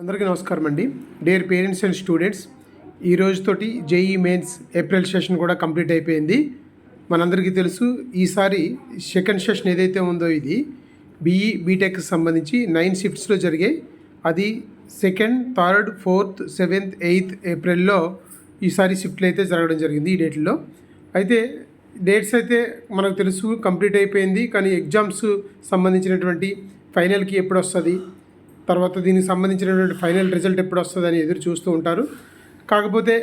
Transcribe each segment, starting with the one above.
అందరికీ నమస్కారం అండి. డియర్ పేరెంట్స్ అండ్ స్టూడెంట్స్, ఈ రోజుతోటి జేఈ మెయిన్స్ ఏప్రిల్ సెషన్ కూడా కంప్లీట్ అయిపోయింది. మనందరికీ తెలుసు, ఈసారి సెకండ్ సెషన్ ఏదైతే ఉందో ఇది బీఈ బీటెక్కి సంబంధించి 9 షిఫ్ట్స్లో జరిగాయి. అది 2nd, 3rd, 4th, 7th, 8th ఏప్రిల్లో ఈసారి షిఫ్ట్లు అయితే జరగడం జరిగింది. ఈ డేట్లో అయితే డేట్స్ అయితే మనకు తెలుసు కంప్లీట్ అయిపోయింది. కానీ ఎగ్జామ్స్ సంబంధించినటువంటి ఫైనల్కి ఎప్పుడు వస్తుంది, తర్వాత దీనికి సంబంధించినటువంటి ఫైనల్ రిజల్ట్ ఎప్పుడు వస్తుంది అని ఎదురు చూస్తూ ఉంటారు. కాకపోతే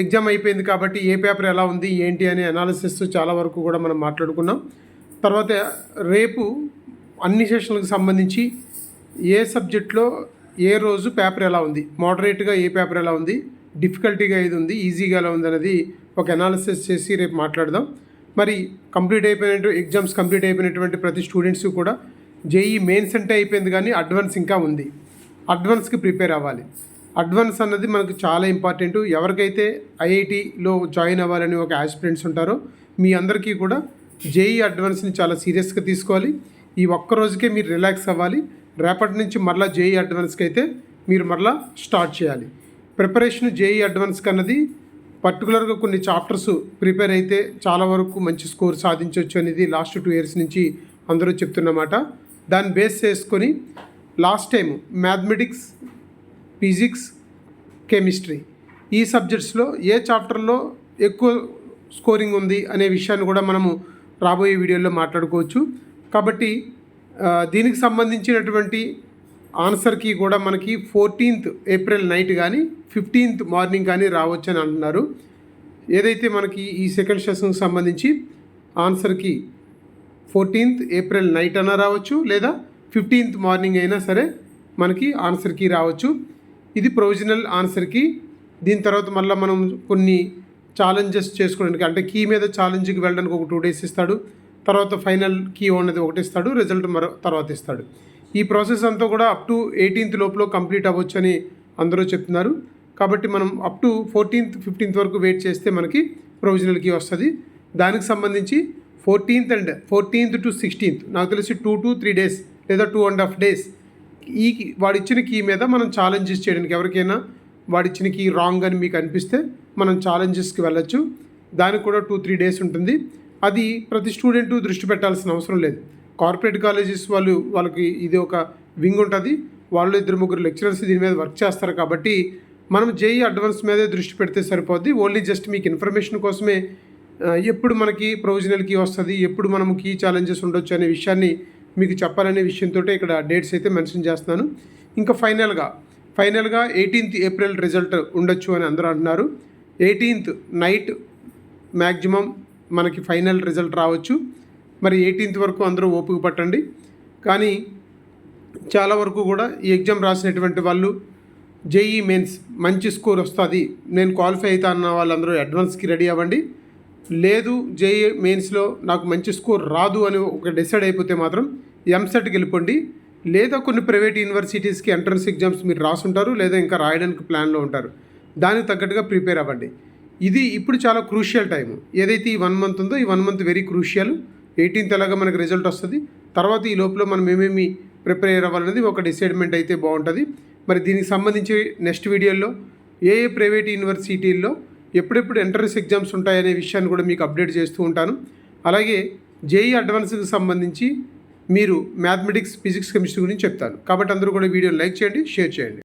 ఎగ్జామ్ అయిపోయింది కాబట్టి ఏ పేపర్ ఎలా ఉంది ఏంటి అనే అనాలిసిస్ చాలా వరకు కూడా మనం మాట్లాడుకున్నాం. తర్వాత రేపు అన్ని సెషన్లకు సంబంధించి ఏ సబ్జెక్ట్లో ఏ రోజు పేపర్ ఎలా ఉంది, మోడరేట్గా ఏ పేపర్ ఎలా ఉంది, డిఫికల్టీగా ఏది ఉంది, ఈజీగా ఎలా ఉంది అనేది ఒక అనాలిసిస్ చేసి రేపు మాట్లాడదాం. మరి ఎగ్జామ్స్ కంప్లీట్ అయిపోయినటువంటి ప్రతి స్టూడెంట్స్ కూడా జేఈ మెయిన్స్ అంటే అయిపోయింది, కానీ అడ్వాన్స్ ఇంకా ఉంది. అడ్వాన్స్కి ప్రిపేర్ అవ్వాలి. అడ్వాన్స్ అన్నది మనకు చాలా ఇంపార్టెంట్. ఎవరికైతే ఐఐటిలో జాయిన్ అవ్వాలని ఒక ఆస్పిరెంట్స్ ఉంటారో మీ అందరికీ కూడా జేఈ అడ్వాన్స్ని చాలా సీరియస్గా తీసుకోవాలి. ఈ ఒక్క రోజుకే మీరు రిలాక్స్ అవ్వాలి. రేపటి నుంచి మరలా జేఈ అడ్వాన్స్కి అయితే మీరు మరలా స్టార్ట్ చేయాలి. ప్రిపరేషన్ జేఈ అడ్వాన్స్కి అన్నది పర్టికులర్గా కొన్ని చాప్టర్స్ ప్రిపేర్ అయితే చాలా వరకు మంచి స్కోర్ సాధించవచ్చు అనేది లాస్ట్ 2 years నుంచి అందరూ చెప్తున్నమాట. దాన్ని బేస్ చేసుకొని last time mathematics, physics, chemistry ఈ సబ్జెక్ట్స్లో ఏ చాప్టర్లో ఎక్కువ స్కోరింగ్ ఉంది అనే విషయాన్ని కూడా మనము రాబోయే వీడియోలో మాట్లాడుకోవచ్చు. కాబట్టి దీనికి సంబంధించినటువంటి ఆన్సర్కి కూడా మనకి 14th ఏప్రిల్ నైట్ కానీ 15th మార్నింగ్ కానీ రావచ్చు అని అంటున్నారు. ఏదైతే మనకి ఈ సెకండ్ సెషన్కి సంబంధించి ఆన్సర్కి 14th ఏప్రిల్ నైట్ అయినా రావచ్చు, లేదా 15th మార్నింగ్ అయినా సరే మనకి ఆన్సర్కి రావచ్చు. ఇది ప్రొవిజనల్ ఆన్సర్కి. దీని తర్వాత మళ్ళీ మనం కొన్ని ఛాలెంజెస్ చేసుకోవడానికి, అంటే కీ మీద ఛాలెంజ్కి వెళ్ళడానికి ఒక 2 days ఇస్తాడు. తర్వాత ఫైనల్ కీ అనేది ఒకటి ఇస్తాడు, రిజల్ట్ తర్వాత ఇస్తాడు. ఈ ప్రాసెస్ అంతా కూడా అప్ టు 18th లోపల కంప్లీట్ అవ్వచ్చు అని అందరూ చెప్తున్నారు. కాబట్టి మనం అప్ టు 14th, 15th వరకు వెయిట్ చేస్తే మనకి ప్రొవిజనల్ కీ వస్తుంది. దానికి సంబంధించి 14th to 16th నాకు తెలిసి 2 to 3 days లేదా 2.5 days వాడిచ్చిన కీ మీద మనం ఛాలెంజెస్ చేయడానికి, ఎవరికైనా వాడిచ్చిన కీ రాంగ్ అని మీకు అనిపిస్తే మనం ఛాలెంజెస్కి వెళ్ళచ్చు. దానికి కూడా 2-3 days ఉంటుంది. అది ప్రతి స్టూడెంట్ దృష్టి పెట్టాల్సిన అవసరం లేదు. కార్పొరేట్ కాలేజెస్ వాళ్ళకి ఇది ఒక వింగ్ ఉంటుంది. వాళ్ళు 2-3 లెక్చరర్స్ దీని మీద వర్క్ చేస్తారు. కాబట్టి మనం జేఈ అడ్వాన్స్ మీదే దృష్టి పెడితే సరిపోద్ది. ఓన్లీ జస్ట్ మీకు ఇన్ఫర్మేషన్ కోసమే ఎప్పుడు మనకి ప్రొవిజనల్ కీ వస్తుంది, ఎప్పుడు మనము కీ ఛాలెంజెస్ ఉండొచ్చు అనే విషయాన్ని మీకు చెప్పాలనే విషయంతో ఇక్కడ డేట్స్ అయితే మెన్షన్ చేస్తున్నాను. ఇంకా ఫైనల్గా 18th ఏప్రిల్ రిజల్ట్ ఉండొచ్చు అని అందరూ అంటున్నారు. 18th నైట్ మ్యాక్సిమం మనకి ఫైనల్ రిజల్ట్ రావచ్చు. మరి 18th వరకు అందరూ ఓపిక పట్టండి. కానీ చాలా వరకు కూడా ఈ ఎగ్జామ్ రాసినటువంటి వాళ్ళు జేఈ మెయిన్స్ మంచి స్కోర్ వస్తుంది, నేను క్వాలిఫై అవుతా అన్న వాళ్ళందరూ అడ్వాన్స్కి రెడీ అవ్వండి. లేదు జేఈ మెయిన్స్లో నాకు మంచి స్కోర్ రాదు అని ఒక డిసైడ్ అయిపోతే మాత్రం ఎంసెట్కి వెళ్ళిపోండి. లేదా కొన్ని ప్రైవేట్ యూనివర్సిటీస్కి ఎంట్రన్స్ ఎగ్జామ్స్ మీరు రాసుంటారు, లేదా ఇంకా రాయడానికి ప్లాన్లో ఉంటారు. దానికి తగ్గట్టుగా ప్రిపేర్ అవ్వండి. ఇది ఇప్పుడు చాలా క్రూషియల్ టైము. ఏదైతే ఈ 1 month ఉందో ఈ 1 month వెరీ క్రూషియల్. 18th ఎలాగా మనకి రిజల్ట్ వస్తుంది. తర్వాత ఈ లోపల మనం ఏమేమి ప్రిపేర్ అవ్వాలనేది ఒక డిసైడ్మెంట్ అయితే బాగుంటుంది. మరి దీనికి సంబంధించి నెక్స్ట్ వీడియోలో ఏ ప్రైవేట్ యూనివర్సిటీల్లో ఎప్పుడెప్పుడు ఎంట్రన్స్ ఎగ్జామ్స్ ఉంటాయనే విషయాన్ని కూడా మీకు అప్డేట్ చేస్తూ ఉంటాను. అలాగే జేఈ అడ్వాన్స్కి సంబంధించి మీరు మ్యాథమెటిక్స్, ఫిజిక్స్, కెమిస్ట్రీ గురించి చెప్తాను. కాబట్టి అందరూ కూడా వీడియోని లైక్ చేయండి, షేర్ చేయండి.